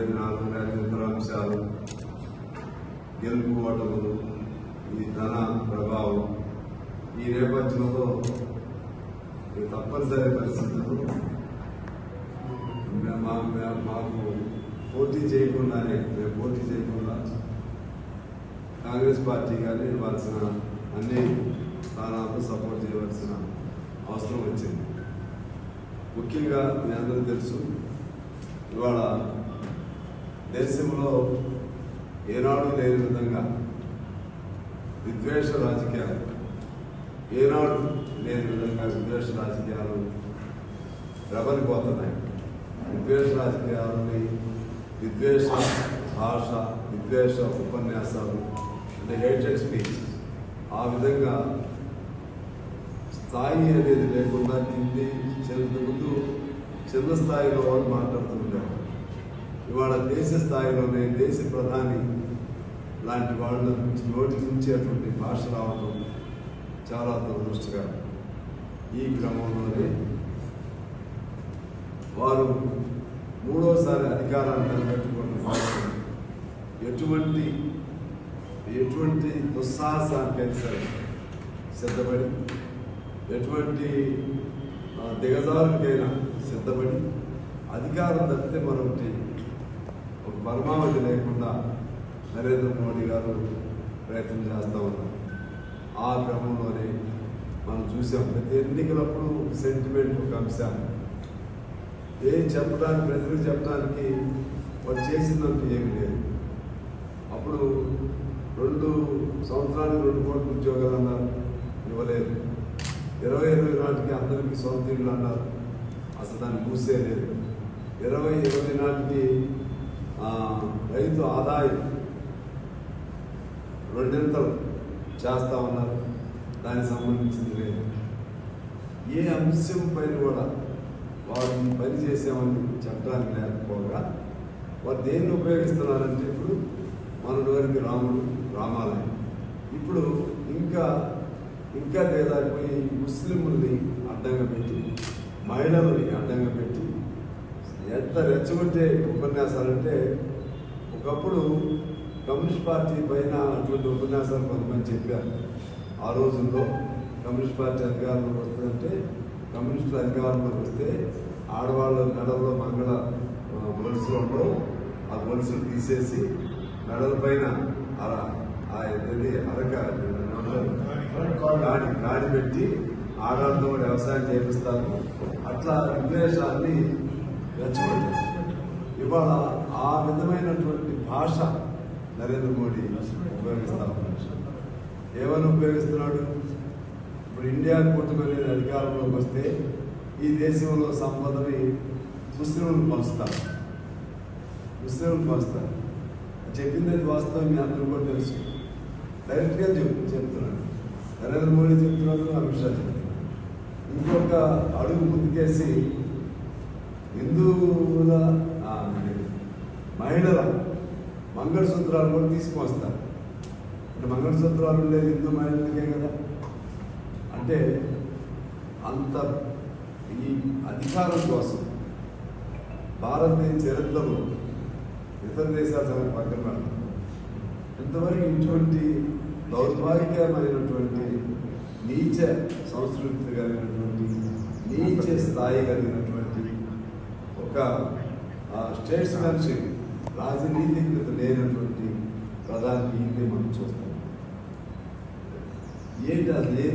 ప్రయోజనాలు లేదా ఇతర అంశాలు, గెలుపు ఓటములు, ఈ ధన ప్రభావం, ఈ నేపథ్యంలో తప్పనిసరి పరిస్థితులు మాకు పోటీ చేయకుండానే కాంగ్రెస్ పార్టీ కానీ ఇవ్వాల్సిన అన్ని స్థానాలను సపోర్ట్ చేయవలసిన అవసరం వచ్చింది. ముఖ్యంగా మీ అందరూ తెలుసు, ఇవాళ దేశంలో ఏనాడు లేని విధంగా విద్వేష రాజకీయాలు ప్రబలిపోతున్నాయి. విద్వేష రాజకీయాలని, విద్వేష భాష, విద్వేష ఉపన్యాసాలు అంటే హేటెడ్ స్పీచ్, ఆ విధంగా స్థాయి అనేది లేకుండా ముందు చిన్న స్థాయిలో వాళ్ళు మాట్లాడుతుంటారు. ఇవాళ దేశ స్థాయిలోనే దేశ ప్రధాని లాంటి వాళ్ళ నోటి నుంచి అటువంటి భాష రావడం చాలా దురదృష్టకరం. ఈ క్రమంలోనే వారు మూడోసారి అధికారాన్ని నిలబెట్టుకున్న ఎటువంటి దుస్సాహసానికైనా సరే సిద్ధపడి, ఎటువంటి దిగజారుకైనా సిద్ధపడి, అధికారం తప్పితే మరొకటి ఒక పరమావధి లేకుండా నరేంద్ర మోడీ గారు ప్రయత్నం చేస్తూ ఉన్నారు. ఆ క్రమంలోనే మనం చూసాం, ప్రతి ఎన్నికలప్పుడు సెంటిమెంట్ ఒక అంశాన్ని ప్రజలకు చెప్పడానికి వారు చేసిందంటూ ఏమి లేదు. అప్పుడు 2 సంవత్సరానికి 2 కోట్ల ఉద్యోగాలు అన్నారు, ఇవ్వలేదు. 2020 నాటికి అందరికీ సొంత ఇళ్ళు అన్నారు, అసలు దాన్ని మూసేయలేదు. 2020 నాటికి రైతు ఆదాయం 2 చేస్తా ఉన్నారు, దానికి సంబంధించింది లేదు. ఏ అంశం పైన కూడా వారు పని చేసామని చెప్పడానికి లేకపోగా వారు దేన్ని ఉపయోగిస్తున్నారంటే, ఇప్పుడు మనటి వరకు రామాలయం, ఇప్పుడు ఇంకా తేదారిపోయి ముస్లింలని అడ్డంగా పెట్టి, మహిళలని అడ్డంగా పెట్టి ఎంత రెచ్చగొట్టే ఉపన్యాసాలంటే, ఒకప్పుడు కమ్యూనిస్ట్ పార్టీ పైన అటువంటి ఉపన్యాసాలు కొంతమంది చెప్పారు. ఆ రోజుల్లో కమ్యూనిస్ట్ పార్టీ అధికారంలోకి వస్తుందంటే, కమ్యూనిస్టులు అధికారంలోకి వస్తే ఆడవాళ్ళ మెడల్లో మంగళ గొలుసులు ఉండవు, ఆ గొలుసులు తీసేసి మెడల పైన గాడి పెట్టి ఆడవాళ్ళతో వ్యవసాయం చేపిస్తారు. అట్లా విద్వేషాన్ని రెచ్చగొట్టారు. ఇవాళ ఆ విధమైనటువంటి భాష నరేంద్ర మోడీ ఉపయోగిస్తా ఉన్నాడు. ఏమని ఉపయోగిస్తున్నాడు? ఇప్పుడు ఇండియా కూటమి అనేది అధికారంలోకి వస్తే ఈ దేశంలో సంపదని ముస్లింలను పంచుతారు. చెప్పింది వాస్తవం, మీ అందరూ కూడా తెలుసు. డైరెక్ట్గా చెప్తున్నాడు నరేంద్ర మోడీ చెప్తున్నాడు, అమిత్ షా చెప్తున్నాడు. ఇంకొక అడుగు ముందుకేసి హిందువుల మహిళల మంగళసూత్రాలు కూడా తీసుకువస్తారు. అంటే మంగళసూత్రాలు ఉండేది హిందూ మహిళలకే కదా. అంటే అంత ఈ అధికారం కోసం భారతదేశ చరిత్రలో ఇతర దేశాల సమయం పక్కన పెడతాం. ఇంతవరకు ఇటువంటి దౌర్భాగ్యమైనటువంటి నీచ సంస్కృతి కలిగినటువంటి, నీచ స్థాయి కలిగినటువంటి ఒక స్టేట్స్మెన్షిప్, రాజనీతిజ్ఞత లేనటువంటి ప్రధాని మనం చూస్తాం. ఏంటి అది?